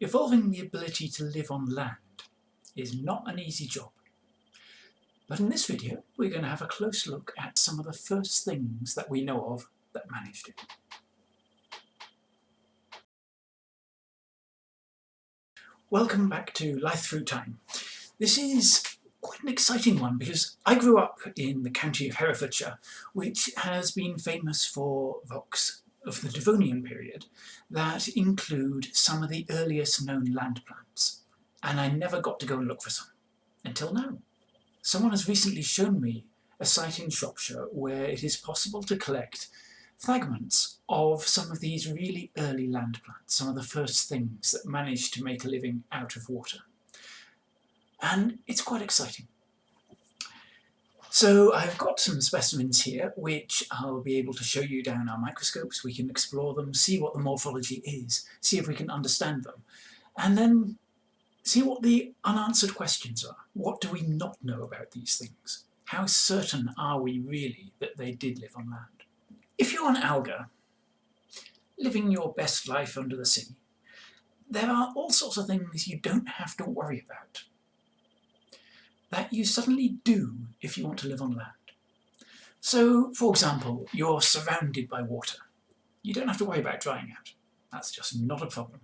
Evolving the ability to live on land is not an easy job. But in this video, we're going to have a close look at some of the first things that we know of that managed it. Welcome back to Life Through Time. This is quite an exciting one because I grew up in the county of Herefordshire, which has been famous for rocks of the Devonian period that include some of the earliest known land plants. And I never got to go and look for some, until now. Someone has recently shown me a site in Shropshire where it is possible to collect fragments of some of these really early land plants, some of the first things that managed to make a living out of water. And it's quite exciting. So I've got some specimens here which I'll be able to show you down our microscopes. We can explore them, see what the morphology is, see if we can understand them, and then see what the unanswered questions are. What do we not know about these things? How certain are we really that they did live on land? If you're an alga, living your best life under the sea, there are all sorts of things you don't have to worry about that you suddenly do if you want to live on land. So, for example, you're surrounded by water. You don't have to worry about drying out. That's just not a problem.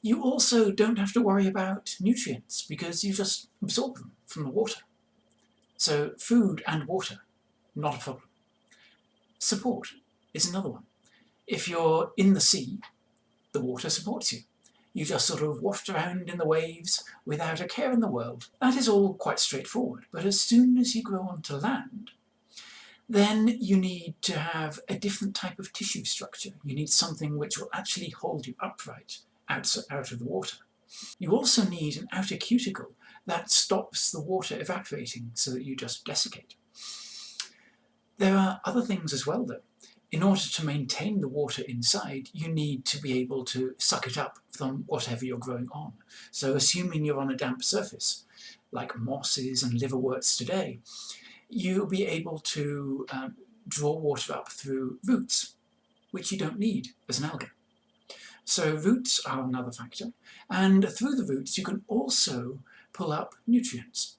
You also don't have to worry about nutrients because you just absorb them from the water. So food and water, not a problem. Support is another one. If you're in the sea, the water supports you. You just sort of waft around in the waves without a care in the world. That is all quite straightforward, but as soon as you go onto land, then you need to have a different type of tissue structure. You need something which will actually hold you upright out of the water. You also need an outer cuticle that stops the water evaporating so that you just desiccate. There are other things as well though. In order to maintain the water inside, you need to be able to suck it up from whatever you're growing on. So assuming you're on a damp surface, like mosses and liverworts today, you'll be able to draw water up through roots, which you don't need as an alga. So roots are another factor, and through the roots you can also pull up nutrients.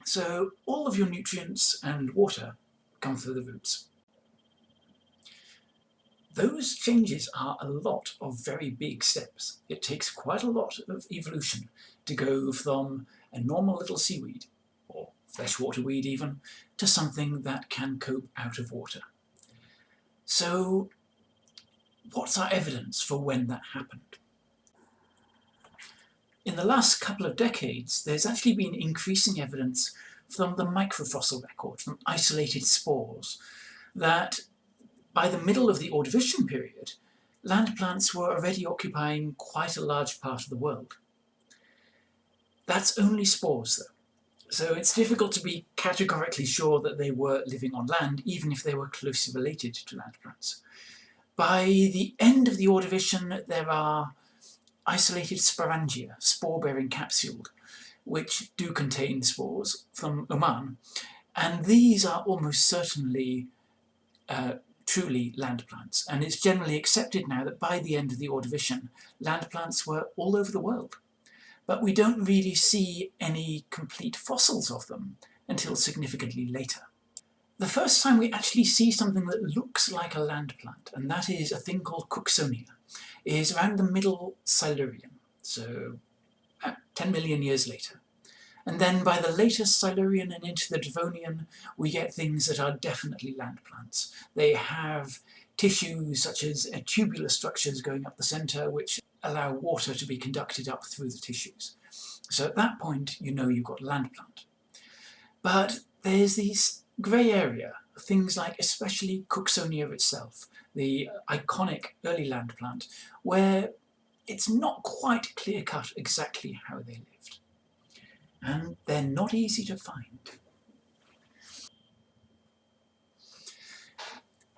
So all of your nutrients and water come through the roots. Those changes are a lot of very big steps. It takes quite a lot of evolution to go from a normal little seaweed, or freshwater weed even, to something that can cope out of water. So what's our evidence for when that happened? In the last couple of decades, there's actually been increasing evidence from the microfossil record, from isolated spores, that by the middle of the Ordovician period, land plants were already occupying quite a large part of the world. That's only spores though, so it's difficult to be categorically sure that they were living on land, even if they were closely related to land plants. By the end of the Ordovician, there are isolated sporangia, spore-bearing capsule, which do contain spores from Oman, and these are almost certainly truly land plants, and it's generally accepted now that by the end of the Ordovician, land plants were all over the world. But we don't really see any complete fossils of them until significantly later. The first time we actually see something that looks like a land plant, and that is a thing called Cooksonia, is around the middle Silurian, so 10 million years later. And then by the later Silurian and into the Devonian, we get things that are definitely land plants. They have tissues such as tubular structures going up the centre, which allow water to be conducted up through the tissues. So at that point, you know you've got land plant. But there's these grey area, things like especially Cooksonia itself, the iconic early land plant, where it's not quite clear-cut exactly how they lived. And they're not easy to find.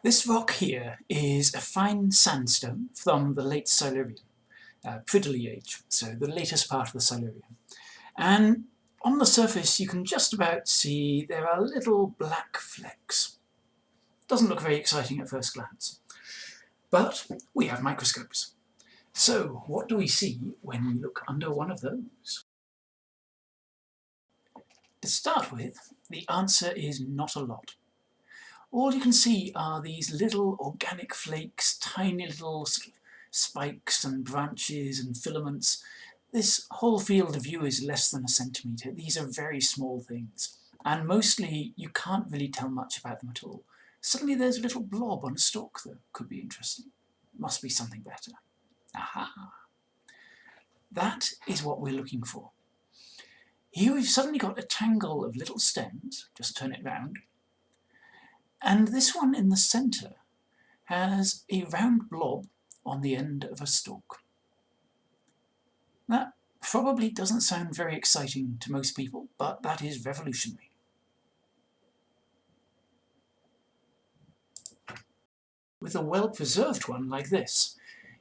This rock here is a fine sandstone from the late Silurian, Pridley age, so the latest part of the Silurian. And on the surface you can just about see there are little black flecks. Doesn't look very exciting at first glance. But we have microscopes. So, what do we see when we look under one of those? To start with, the answer is not a lot. All you can see are these little organic flakes, tiny little spikes and branches and filaments. This whole field of view is less than a centimetre. These are very small things, and mostly you can't really tell much about them at all. Suddenly there's a little blob on a stalk that could be interesting. Must be something better. Aha! That is what we're looking for. Here we've suddenly got a tangle of little stems, just turn it round, and this one in the centre has a round blob on the end of a stalk. That probably doesn't sound very exciting to most people, but that is revolutionary. With a well-preserved one like this,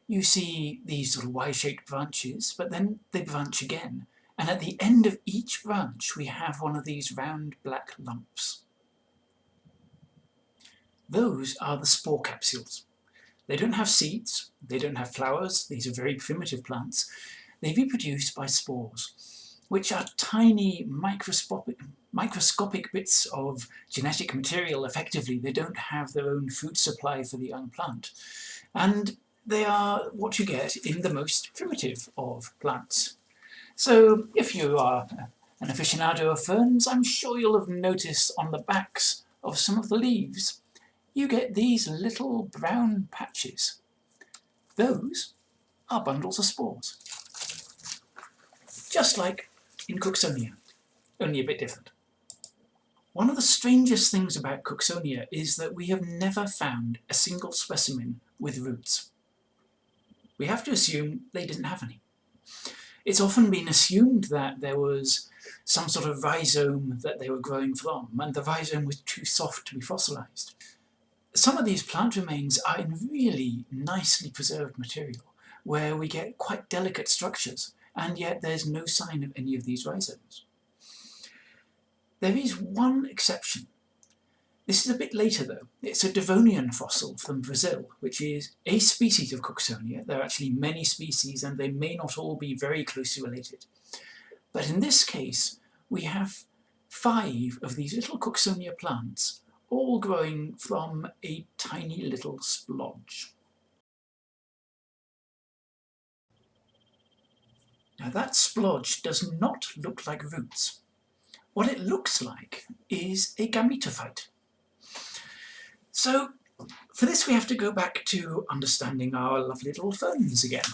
you see these sort of Y-shaped branches, but then they branch again, and at the end of each branch we have one of these round black lumps. Those are the spore capsules. They don't have seeds, they don't have flowers, these are very primitive plants. They reproduce by spores, which are tiny microscopic bits of genetic material. Effectively, they don't have their own food supply for the young plant. And they are what you get in the most primitive of plants. So if you are an aficionado of ferns, I'm sure you'll have noticed on the backs of some of the leaves, you get these little brown patches. Those are bundles of spores. Just like in Cooksonia, only a bit different. One of the strangest things about Cooksonia is that we have never found a single specimen with roots. We have to assume they didn't have any. It's often been assumed that there was some sort of rhizome that they were growing from, and the rhizome was too soft to be fossilised. Some of these plant remains are in really nicely preserved material, where we get quite delicate structures, and yet there's no sign of any of these rhizomes. There is one exception. This is a bit later though. It's a Devonian fossil from Brazil, which is a species of Cooksonia. There are actually many species and they may not all be very closely related. But in this case, we have 5 of these little Cooksonia plants, all growing from a tiny little splodge. Now that splodge does not look like roots. What it looks like is a gametophyte. So for this we have to go back to understanding our lovely little ferns again.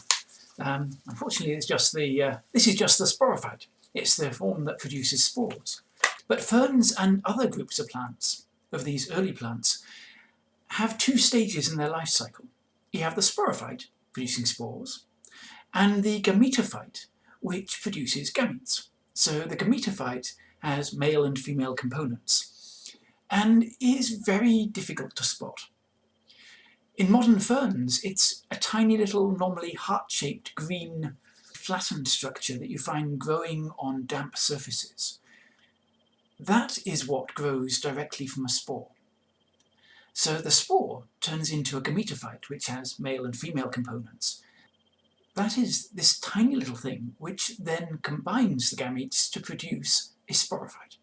Unfortunately it's just this is just the sporophyte. It's the form that produces spores. But ferns and other groups of plants, of these early plants, have 2 stages in their life cycle. You have the sporophyte, producing spores, and the gametophyte, which produces gametes. So the gametophyte has male and female components, and is very difficult to spot. In modern ferns, it's a tiny little, normally heart-shaped, green, flattened structure that you find growing on damp surfaces. That is what grows directly from a spore. So the spore turns into a gametophyte, which has male and female components. That is this tiny little thing which then combines the gametes to produce a sporophyte.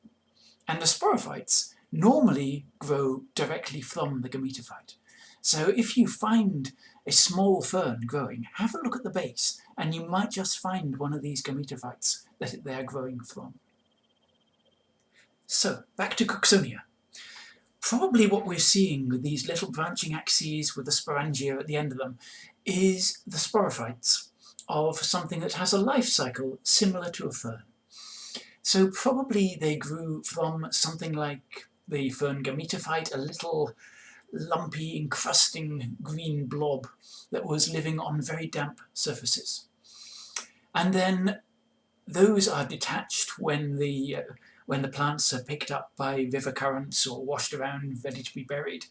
And the sporophytes normally grow directly from the gametophyte. So if you find a small fern growing, have a look at the base and you might just find one of these gametophytes that they are growing from. So, back to Cooksonia. Probably what we're seeing with these little branching axes with the sporangia at the end of them is the sporophytes of something that has a life cycle similar to a fern. So probably they grew from something like the fern gametophyte, a little lumpy, encrusting green blob that was living on very damp surfaces. And then those are detached when the plants are picked up by river currents or washed around, ready to be buried.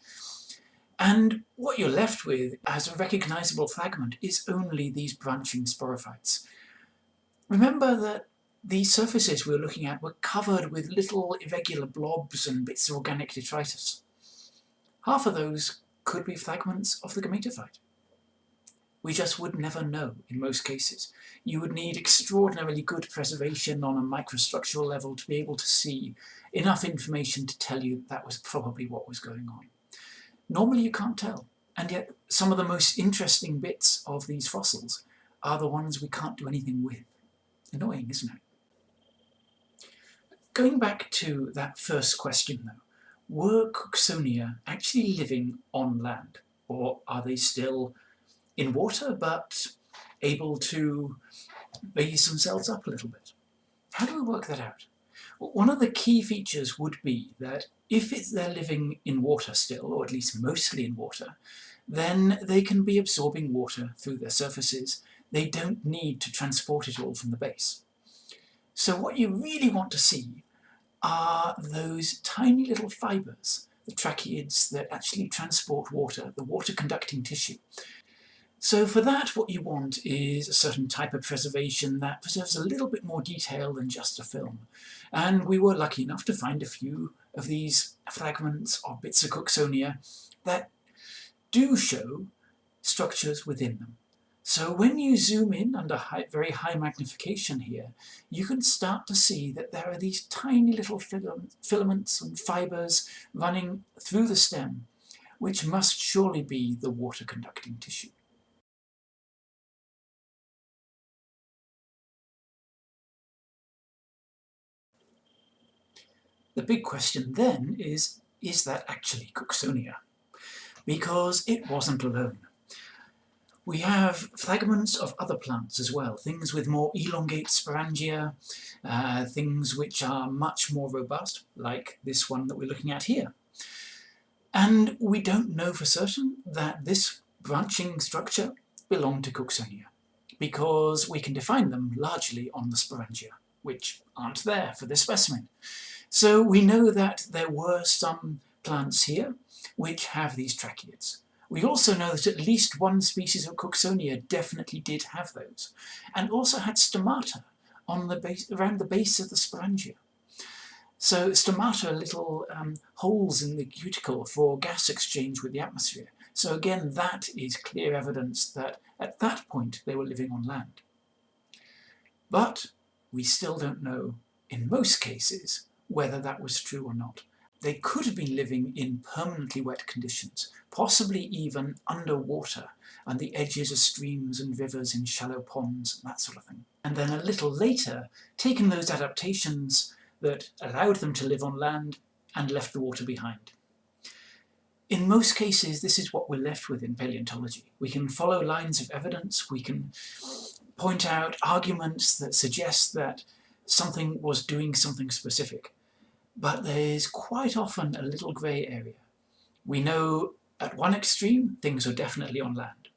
And what you're left with as a recognisable fragment is only these branching sporophytes. Remember that these surfaces we were looking at were covered with little irregular blobs and bits of organic detritus. Half of those could be fragments of the gametophyte. We just would never know in most cases. You would need extraordinarily good preservation on a microstructural level to be able to see enough information to tell you that was probably what was going on. Normally you can't tell, and yet some of the most interesting bits of these fossils are the ones we can't do anything with. Annoying, isn't it? Going back to that first question though, were Cooksonia actually living on land, or are they still in water but able to raise themselves up a little bit? How do we work that out? Well, one of the key features would be that if they're living in water still, or at least mostly in water, then they can be absorbing water through their surfaces. They don't need to transport it all from the base. So what you really want to see are those tiny little fibres, the tracheids that actually transport water, the water-conducting tissue. So for that, what you want is a certain type of preservation that preserves a little bit more detail than just a film. And we were lucky enough to find a few of these fragments or bits of Cooksonia that do show structures within them. So when you zoom in under very high magnification here, you can start to see that there are these tiny little filaments and fibres running through the stem, which must surely be the water-conducting tissue. The big question then is that actually Cooksonia? Because it wasn't alone. We have fragments of other plants as well, things with more elongate sporangia, things which are much more robust, like this one that we're looking at here. And we don't know for certain that this branching structure belonged to Cooksonia, because we can define them largely on the sporangia, which aren't there for this specimen. So we know that there were some plants here which have these tracheids. We also know that at least one species of Cooksonia definitely did have those, and also had stomata on the base, around the base of the sporangia. So stomata are little holes in the cuticle for gas exchange with the atmosphere. So again, that is clear evidence that at that point they were living on land. But we still don't know, in most cases, whether that was true or not. They could have been living in permanently wet conditions, possibly even underwater, on the edges of streams and rivers in shallow ponds, and that sort of thing. And then a little later, taken those adaptations that allowed them to live on land and left the water behind. In most cases, this is what we're left with in paleontology. We can follow lines of evidence, we can point out arguments that suggest that something was doing something specific. But there's quite often a little grey area. We know at one extreme, things were definitely on land.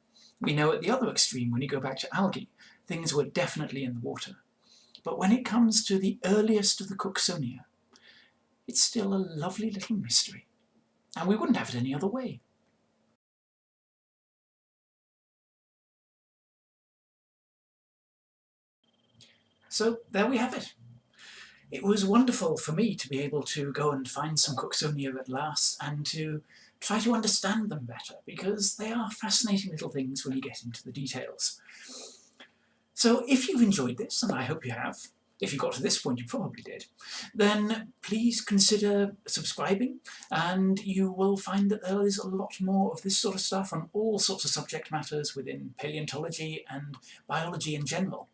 We know at the other extreme, when you go back to algae, things were definitely in the water. But when it comes to the earliest of the Cooksonia, it's still a lovely little mystery. And we wouldn't have it any other way. So there we have it. It was wonderful for me to be able to go and find some Cooksonia at last and to try to understand them better, because they are fascinating little things when you get into the details. So if you've enjoyed this, and I hope you have, if you got to this point you probably did, then please consider subscribing, and you will find that there is a lot more of this sort of stuff on all sorts of subject matters within paleontology and biology in general.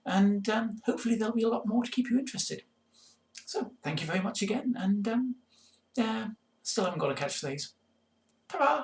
And hopefully there'll be a lot more to keep you interested. So thank you very much again, and still haven't got a catchphrase. Ta-ra!